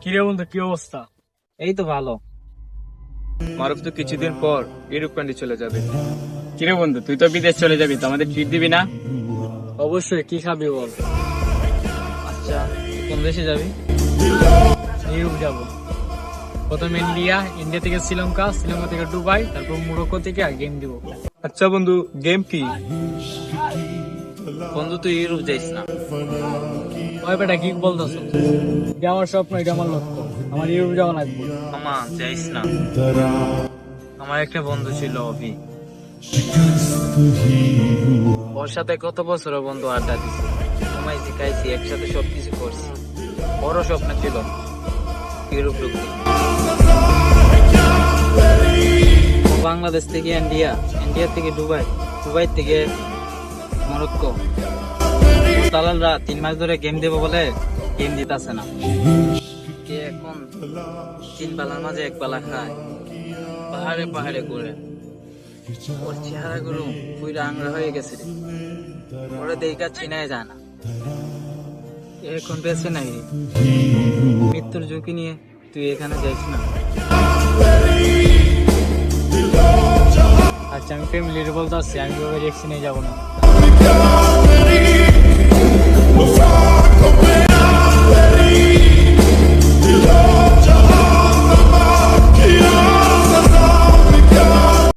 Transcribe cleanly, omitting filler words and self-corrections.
কিরে বন্ধু, কি অবস্থা? এই তো ভালো। মারুফ তো কিছুদিন পর ইউরোপ কান্ট্রি চলে যাবে। কিরে বন্ধু, তুই তো বিদেশ চলে যাবি, তো আমাদের ট্রিট দিবি না? অবশ্যই, কি খাবি বল? আচ্ছা, কোন দেশে যাবি? ইউরোপ যাব। প্রথম ইন্ডিয়া, ইন্ডিয়া থেকে শ্রীলঙ্কা, শ্রীলঙ্কা থেকে দুবাই, তারপর মোরক্কো থেকে আর গেম দিব। আচ্ছা বন্ধু, গেম কি? বন্ধু তুই ইউরোপ যাইস না। ওই বেটা কি বলতেছ? এটা আমার স্বপ্ন, এটা আমার লক্ষ্য। আমার ইউরোপ যাওয়া লাগবে। মামা যাইস না। আমার একটা বন্ধু ছিল অভি, ওর সাথে কত বছর বন্ধু আড্ডা দিছি, ঘুমাইছি, খাইছি, একসাথে সবকিছু করছি। বড় স্বপ্ন ছিল ইউরোপ ঢুকতে। ও বাংলাদেশ থেকে ইন্ডিয়া, ইন্ডিয়া থেকে দুবাই, দুবাই থেকে মরক্কো। দালালরা 3 মাস ধরে গেম দেবো বলে গেম দিতেছে না। কে এখন 3 বেলার মাঝে 1 বেলা খায়, পাহাড়ে পাহাড়ে ঘুরে। ওর চেহারা গুলো পুরা আংরা হয়ে গেছে রে, ওরা দেখা চিনাই যায় না। এ এখন বেঁচে নাই রে। মৃত্যুর ঝুঁকি নিয়ে তুই এখানে যাইস না। আচ্ছা, আমি ফ্যামিলির বলতে আসছি, আমি ওই রিক্স নিয়ে যাবো না।